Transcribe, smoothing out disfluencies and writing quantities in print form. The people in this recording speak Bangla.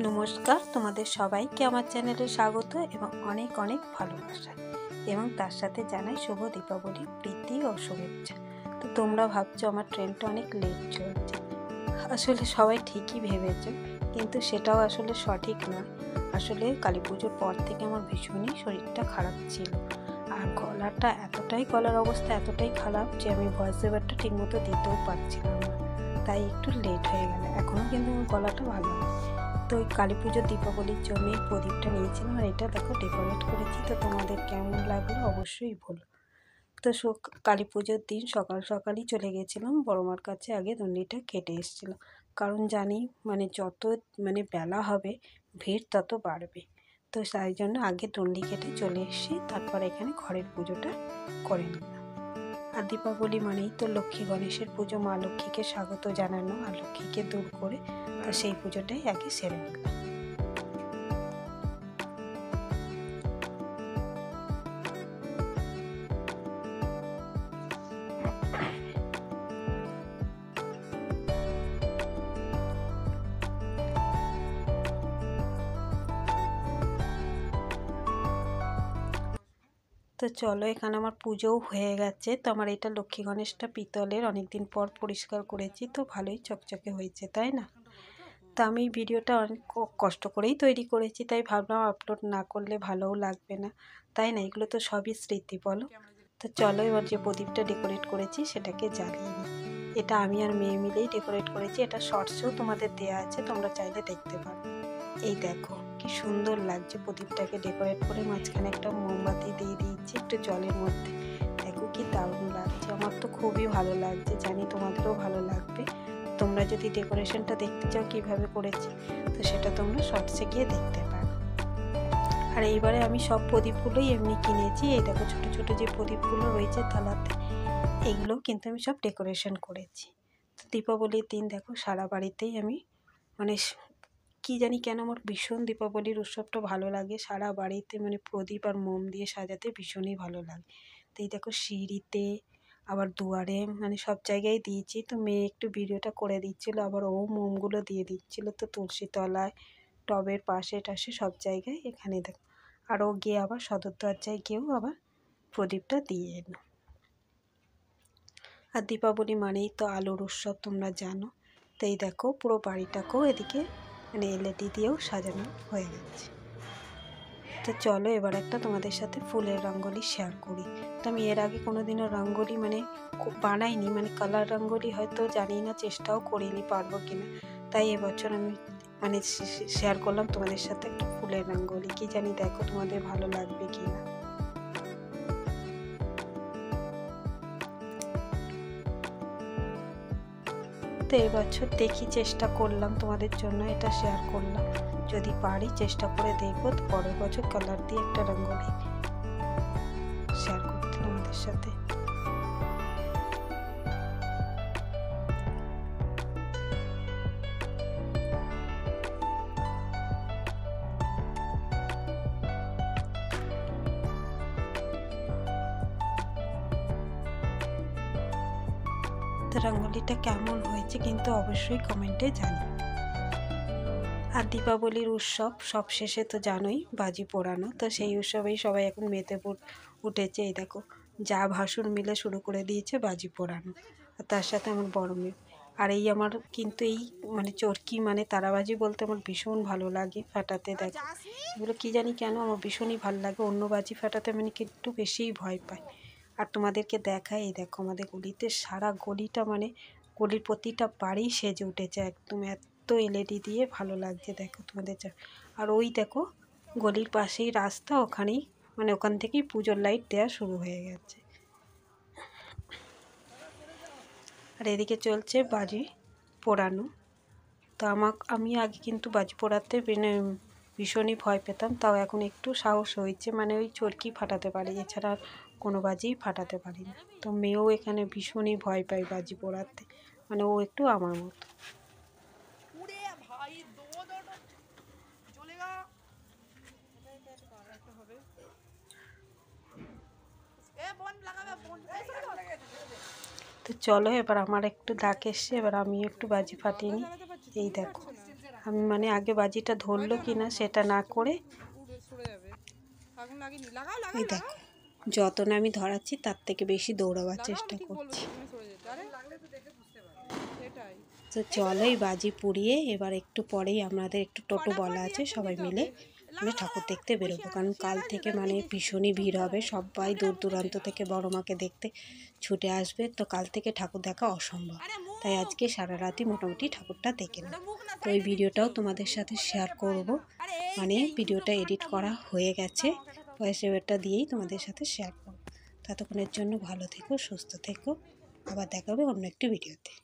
নমস্কার, তোমাদের সবাইকে আমার চ্যানেলে স্বাগত এবং অনেক অনেক ভালোবাসা এবং তার সাথে জানাই শুভ দীপাবলি প্রীতি ও শুভেচ্ছা। তো তোমরা ভাবছো আমার ট্রেনটা অনেক লেট চলছে, আসলে সবাই ঠিকই ভেবেছো, কিন্তু সেটাও আসলে সঠিক নয়। আসলে কালী পুজোর পর থেকে আমার ভীষণই শরীরটা খারাপ ছিল, আর গলার অবস্থা এতটাই খারাপ যে আমি ভয়েস ওভারটা ঠিকমতো দিতেও পারছিলাম না, তাই একটু লেট হয়ে গেল। এখনও কিন্তু আমার গলাটা ভালো নেই। তো ওই কালী পুজোর দীপাবলির জন্য এই প্রদীপটা নিয়েছিলাম, আর এটা দেখো ডেকোরেট করেছি। তো তোমাদের কেমন লাগলো অবশ্যই বলো। তো কালী পুজোর দিন সকাল সকালই চলে গেছিলাম বড়মার কাছে, আগে দণ্ডিটা কেটে এসেছিলাম, কারণ জানি যত বেলা হবে ভিড় তত বাড়বে। তো তাই জন্য আগে দণ্ডি কেটে চলে এসেছি, তারপর এখানে ঘরের পুজোটা করে নিলাম। আর দীপাবলি মানেই তো লক্ষ্মী গণেশের পুজো, মা লক্ষ্মীকে স্বাগত জানানো আর লক্ষ্মীকে দূর করে, তো সেই পুজোটাই আগে সেরে নিলাম। তো চলো, এখানে আমার পুজোও হয়ে গেছে। তো আমার এটা লক্ষ্মী গণেশটা পিতলের, অনেকদিন পর পরিষ্কার করেছি, তো ভালোই চকচকে হয়েছে, তাই না? তো আমি ভিডিওটা অনেক কষ্ট করেই তৈরি করেছি, তাই ভাবলাম আপলোড না করলে ভালোও লাগবে না, তাই না? এগুলো তো সবই স্মৃতি, বলো। তো চলো, এবার যে প্রদীপটা ডেকোরেট করেছি সেটাকে জ্বালিয়ে নিই। এটা আমি আর মেয়ে মিলেই ডেকোরেট করেছি, এটা শর্টসেও তোমাদের দেয়া আছে, তোমরা চাইলে দেখতে পারো। এই দেখো কি সুন্দর লাগছে প্রদীপটাকে ডেকোরেট করে, মাঝখানে একটা মোমবাতি দিয়ে দিয়েছি একটু জলের মধ্যে। দেখো কি দারুণ লাগছে, আমার তো খুবই ভালো লাগছে, জানি তোমাদেরও ভালো লাগবে। তোমরা যদি ডেকোরেশনটা দেখতে চাও কিভাবে করেছি, তো সেটা তোমরা শর্টসে গিয়ে দেখতে পারো। আর এইবারে আমি সব প্রদীপগুলোই এমনি কিনেছি। এই দেখো ছোটো ছোটো যে প্রদীপগুলো রয়েছে থালাতে, এইগুলোও কিন্তু আমি সব ডেকোরেশন করেছি। তো দীপাবলির দিন দেখো সারা বাড়িতেই আমি কি জানি কেন আমার ভীষণ দীপাবলির উৎসবটা ভালো লাগে। সারা বাড়িতে প্রদীপ আর মোম দিয়ে সাজাতে ভীষণই ভালো লাগে। তো এই দেখো সিঁড়িতে, আবার দুয়ারে, সব জায়গায় দিয়েছি। তো মেয়ে একটু ভিডিওটা করে দিচ্ছিলো, আবার ও মোমগুলো দিয়ে দিচ্ছিলো। তো তুলসী তলায়, টবের পাশে টাশে সব জায়গায়, এখানে দেখো। আর ও গিয়ে আবার সদর দরজায় গিয়েও আবার প্রদীপটা দিয়ে এলো। আর দীপাবলি মানেই তো আলোর উৎসব, তোমরা জানো। তো এই দেখো পুরো বাড়িটাকেও এদিকে এলইডি দিয়েও সাজানো হয়ে গেছে। তো চলো এবার একটা তোমাদের সাথে ফুলের রঙ্গোলি শেয়ার করি। তো আমি এর আগে কোনোদিনও রঙ্গোলি বানাইনি, কালার রঙ্গোলি হয়তো জানি না, চেষ্টাও করিনি পারবো কিনা। তাই এবছর আমি শেয়ার করলাম তোমাদের সাথে একটা ফুলের রঙ্গোলি। কি জানি দেখো তোমাদের ভালো লাগবে কি না। তো এবছর দেখি, চেষ্টা করলাম তোমাদের জন্য এটা শেয়ার করলাম, যদি পারি চেষ্টা করে দেখবো। তো পরের বছর কালার দিয়ে একটা রঙ্গোলি শেয়ার করতে তোমাদের সাথে। তো রঙ্গোলিটা কেমন হয়েছে কিন্তু অবশ্যই কমেন্টে জানি। আর দীপাবলির উৎসব সব শেষে তো জানোই বাজি পোড়ানো, তো সেই উৎসবেই সবাই এখন মেতে উঠেছে। এই দেখো যা ভাসুর মিলে শুরু করে দিয়েছে বাজি পোড়ানো, আর তার সাথে আমার বড় মেয়ে। আর এই আমার কিন্তু এই চরকি তারাবাজি বলতে আমার ভীষণ ভালো লাগে ফাটাতে। দেখো এগুলো কি জানি কেন আমার ভীষণই ভালো লাগে, অন্য বাজি ফাটাতে একটু বেশিই ভয় পাই। আর তোমাদেরকে দেখাই, এই দেখো আমাদের গলিতে সারা গলিটা গলির প্রতিটা বাড়ি সেজে উঠেছে একদম, এত এলইডি দিয়ে ভালো লাগছে দেখো তোমাদের। আর ওই দেখো গলির পাশেই রাস্তা, ওখানেই ওখান থেকেই পুজোর লাইট দেওয়া শুরু হয়ে গেছে। আর এদিকে চলছে বাজি পোড়ানো। তো আমি আগে কিন্তু বাজি পোড়াতে ভীষণই ভয় পেতাম, তাও এখন একটু সাহস হয়েছে, ওই চরকি ফাটাতে পারি, এছাড়া আর কোনো বাজিই ফাটাতে পারি না। তো মেয়েও এখানে ভীষণই ভয় পায় বাজি পোড়াতে, ও একটু আমার মতো। তো চলো এবার আমার একটু ডাক এসছে, এবার আমি একটু বাজি ফাটিয়ে নিই। এই দেখো আমি মানে আগে বাজিটা ধরলো কি না সেটা না করে এই দেখো যত না আমি ধরাচ্ছি তার থেকে বেশি দৌড়াবার চেষ্টা করছি। তো চলো এই বাজি পুড়িয়ে এবার একটু পরেই আমাদের একটু টোটো বলা আছে, সবাই মিলে মানে ঠাকুর দেখতে বেরোবো, কারণ কাল থেকে মানে ভীষণই ভিড় হবে, সবাই দূর দূরান্ত থেকে বড় মাকে দেখতে ছুটে আসবে। তো কাল থেকে ঠাকুর দেখা অসম্ভব, তাই আজকে সারা রাতই মোটামুটি ঠাকুরটা দেখে নেব। তো এই ভিডিওটাও তোমাদের সাথে শেয়ার করব, মানে ভিডিওটা এডিট করা হয়ে গেছে, ভয়েস ওভারটা দিয়েই তোমাদের সাথে শেয়ার করব। ততক্ষণের জন্য ভালো থেকো, সুস্থ থেকো, আবার দেখাবে অন্য একটি ভিডিওতে।